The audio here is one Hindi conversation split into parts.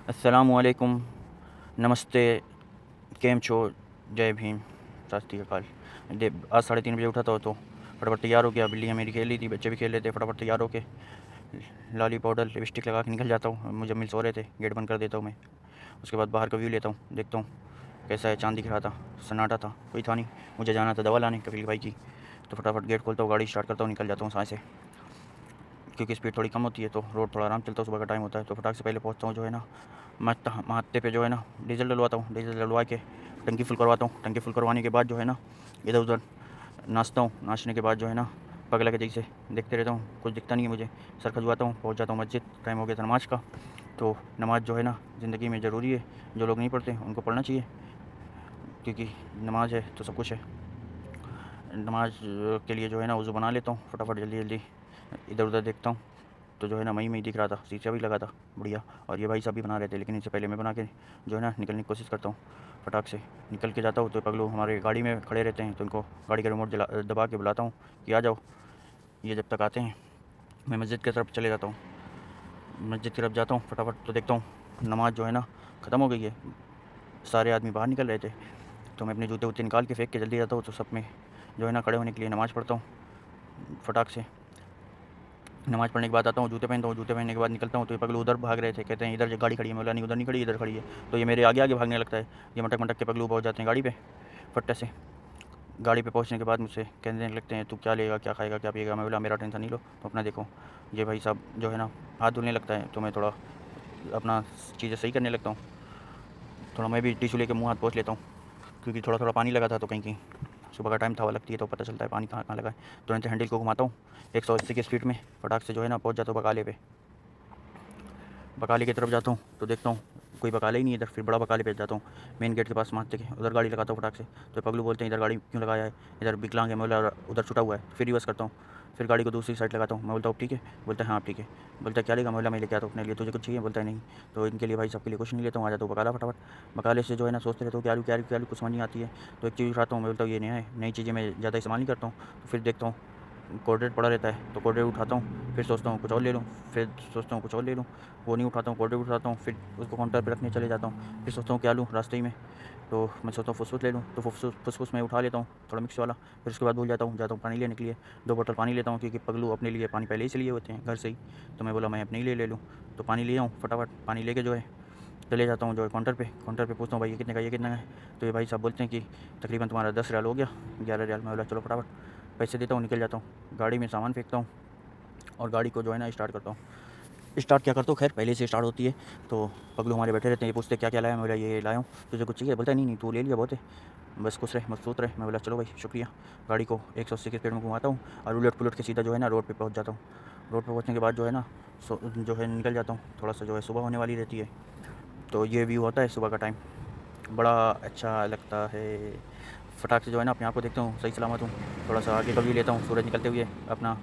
अस्सलामुअलैकुम, नमस्ते, केम छो, जय भीम, सत श्री अकाल। आज 3:30 बजे उठा था तो फटाफट तैयार हो गया। बिल्लियाँ मेरी खेल रही थी, बच्चे भी खेल रहे थे। फटाफट तैयार होके लाली पाउडर लिपस्टिक लगा के निकल जाता हूँ। मुजम्मिल सो रहे थे, गेट बंद कर देता हूँ मैं। उसके बाद बाहर का व्यू लेता हूँ, देखता हूँ कैसा है। चाँद दिख रहा था, सन्नाटा था, कोई था नहीं। मुझे जाना था दवा लाने कफील भाई की। तो फटाफट गेट खोलता हूँ, गाड़ी स्टार्ट करता हूँ, निकल जाता हूँ से, क्योंकि स्पीड थोड़ी कम होती है तो रोड थोड़ा आराम चलता है। सुबह का टाइम होता है तो फटाक से पहले पहुँचता हूँ, जो है ना, माथे पे जो है ना डीजल डलवाता हूँ। डीजल डलवा के टंकी फुल करवाता हूँ। टंकी फुल करवाने के बाद जो है ना इधर उधर नाचता हूँ। नाचने के बाद जो है ना पगला के जैसे देखते रहता हूँ, कुछ दिखता नहीं है मुझे। सर खजुआता हूँ, पहुँच जाता हूँ मस्जिद। टाइम हो गया था नमाज़ का। तो नमाज़ जो है ना ज़िंदगी में ज़रूरी है। जो लोग नहीं पढ़ते उनको पढ़ना चाहिए, क्योंकि नमाज़ है तो सब कुछ है। नमाज के लिए जो है ना वज़ू बना लेता हूँ फटाफट, जल्दी जल्दी। इधर उधर देखता हूँ तो जो है ना मई दिख रहा था, शीशा भी लगा था बढ़िया। और ये भाई साहब भी बना रहे थे, लेकिन इससे पहले मैं बना के जो है ना निकलने की कोशिश करता हूँ। फटाक से निकल के जाता हूँ तो पगलू हमारे गाड़ी में खड़े रहते हैं, तो उनको गाड़ी का रिमोट दबा के बुलाता हूँ कि आ जाओ। ये जब तक आते हैं मैं मस्जिद की तरफ चले जाता हूँ। मस्जिद की तरफ जाता हूँ फटाफट, तो देखता हूँ नमाज़ जो है ना ख़त्म हो गई है। सारे आदमी बाहर निकल रहे थे, तो मैं अपने जूते वूते निकाल के फेंक के जल्दी जाता हूँ। तो सब में जो है ना खड़े होने के लिए नमाज़ पढ़ता हूँ फटाक से। नमाज़ पढ़ने के बाद आता हूँ, जूते पहनता हूँ। जूते पहनने के बाद निकलता हूँ तो ये पगलू उधर भाग रहे थे, कहते हैं इधर जो गाड़ी खड़ी है। मैं बोला नहीं, उधर नहीं खड़ी, इधर खड़ी है। तो ये मेरे आगे आगे भागने लगता है। ये मटक मटक के पगलू पहुँच जाते हैं गाड़ी पे फट्टे से। गाड़ी पे पहुँचने के बाद मुझसे कहने लगते हैं तू क्या लेगा, क्या खाएगा, क्या पिएगा। मैं बोला मेरा टेंशन नहीं लो, तो अपना देखो। ये भाई साहब जो है ना हाथ धुलने लगता है, तो मैं थोड़ा अपना चीज़ें सही करने लगता हूँ। थोड़ा मैं भी टिशू लेके मुँह हाथ पोंछ लेता हूँ, क्योंकि थोड़ा थोड़ा पानी लगा था। तो कहीं कहीं सुबह का टाइम था, हवा लगती है तो पता चलता है पानी कहाँ कहाँ लगा है। तुरंत हैंडल को घुमाता हूँ 180 की स्पीड में, फटाक से जो है ना पहुँच जाता हूँ बकाले पे। बकाले की तरफ जाता हूँ तो देखता हूँ कोई बकाले ही नहीं इधर। फिर बड़ा बकाले पे जाता हूँ, मेन गेट के पास मारते के उधर गाड़ी लगाता हूँ फटाक से। तो पगलू बोलते हैं इधर गाड़ी क्यों लगाया है, इधर विकलांग है। मैं बोला उधर छुटा हुआ है। फिर रिवर्स करता हूँ, फिर गाड़ी को दूसरी साइड लगाता हूँ। मैं बोलता हूँ ठीक है, बोलता है हाँ ठीक है। बोलता है क्या लेगा, मैं बोला मैं लेके आता हूँ अपने लिए, तुझे कुछ चाहिए, बोलता है नहीं। तो इनके लिए भाई सबके लिए कुछ नहीं लेता हूँ, आ जाता हूँ बकाला फटाफट। बकाले से जो है ना सोचते रहता हूँ क्या लूँ क्या लूँ क्या लूँ, कुछ समझ नहीं आती है। तो एक चीज़ उठाता हूँ, मैं बोलता हूँ ये नया है, नई चीज़ें मैं ज़्यादा इस्तेमाल नहीं करता हूँ। तो फिर देखता हूँ कोर्डेट पड़ा रहता है, तो कोर्डेट उठाता हूँ। फिर सोचता हूँ कुछ और ले लूँ, फिर सोचता हूँ कुछ और ले लूँ, वो नहीं उठाता हूँ। कोर्डेट उठाता हूँ, फिर उसको काउंटर पे रखने चले जाता हूँ। फिर सोचता हूँ क्या लूँ रास्ते ही में, तो मैं सोचता हूँ फुसफुस ले लूँ। तो फुसफुस मैं उठा लेता हूँ थोड़ा मिक्स वाला। फिर उसके बाद भूल जाता हूँ, जाता हूँ पानी लेने के लिए। 2 बोतल पानी लेता हूँ, क्योंकि पगलू अपने लिए पानी पहले ही से लिए होते हैं घर से ही। तो मैं बोला मैं अपने लिए ले लूँ, तो पानी ले आऊँ फटाफट। पानी लेके जो है चले जाता हूँ जो है काउंटर पे पूछता हूँ भाई ये कितने का, ये कितने का है। तो ये भाई साहब बोलते हैं कि तकरीबन तुम्हारा 10 रियाल हो गया, 11 रियाल। मैं बोला चलो फटाफट पैसे देता हूँ, निकल जाता हूँ। गाड़ी में सामान फेंकता हूँ और गाड़ी को जो है ना स्टार्ट करता हूँ। स्टार्ट क्या करता हूँ, खैर पहले से स्टार्ट होती है। तो पगलू हमारे बैठे रहते हैं, ये पूछते क्या क्या लाया। मैं बोला ये लाया हूँ, तुझे कुछ चाहिए, बोलता है नहीं नहीं तू ले लिया बहुत है, बस खुश रहे मबसूत रहे। मैं बोला चलो भाई शुक्रिया। गाड़ी को 180 की स्पीड में घुमाता हूँ और उलट पुलट के सीधा जो है ना रोड पे पहुँच जाता हूँ। रोड पे पहुँचने के बाद जो है ना जो है निकल जाता हूँ। थोड़ा सा जो है सुबह होने वाली रहती है, तो ये व्यू होता है सुबह का टाइम, बड़ा अच्छा लगता है। फटाक से जो है ना अपने आप को देखता हूँ सही सलामत हूँ। थोड़ा सा आगे का व्यू लेता हूँ, सूरज निकलते हुए अपना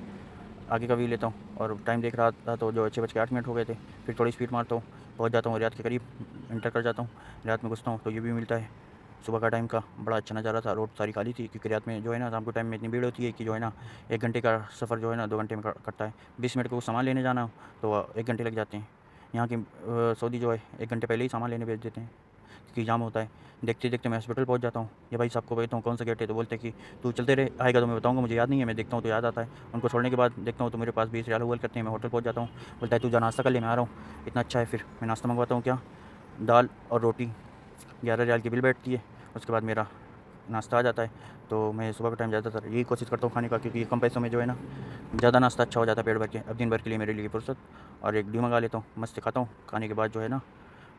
आगे का व्यू लेता हूँ। और टाइम देख रहा था तो जो 6:08 हो गए थे। फिर थोड़ी स्पीड मारता हूँ, पहुँच जाता हूँ रियाद के करीब, इंटर कर जाता हूँ। रियाद में घुसता हूँ तो ये भी मिलता है सुबह का टाइम का, बड़ा अच्छा नज़ारा था। रोड सारी खाली थी, क्योंकि रियाद में जो है ना शाम के टाइम में इतनी भीड़ होती है कि जो है ना 1 घंटे का सफ़र जो है ना 2 घंटे में कटता है। 20 मिनट को सामान लेने जाना हो तो 1 घंटे लग जाते हैं। यहाँ की सऊदी जो है 1 घंटे पहले ही सामान लेने भेज देते हैं, क्योंकि जाम होता है। देखते देखते मैं हॉस्पिटल पहुँच जाता हूँ। ये भाई साहब को कहता हूँ कौन सा गेट है, तो बोलते हैं कि तू चलते रहे, आएगा तो मैं बताऊँगा, मुझे याद नहीं है। मैं देखता हूँ तो याद आता है। उनको छोड़ने के बाद देखता हूँ तो मेरे पास 20 रियाल हुआ करते हैं। मैं होटल पहुँच जाता हूँ, बोलता है तू जा नाश्ता कर ले, मैं आ रहा हूँ। इतना अच्छा है। फिर मैं नाश्ता मंगवाता हूँ, क्या, दाल और रोटी, 11 रियाल की बिल बैठती है। उसके बाद मेरा नाश्ता आ जाता है। तो मैं सुबह का टाइम ज़्यादातर यही कोशिश करता हूँ खाने का, क्योंकि कम पैसों में जो है ना ज़्यादा नाश्ता अच्छा हो जाता है पेट भर के। अब दिन भर के लिए मेरे लिए फुर्सत, और एक ड्यू मंगा लेता हूँ, मस्त से खाता हूँ। खाने के बाद जो है ना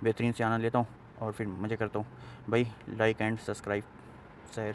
बेहतरीन से आनंद लेता हूँ और फिर मज़े करता हूँ। भाई लाइक एंड सब्सक्राइब शेयर।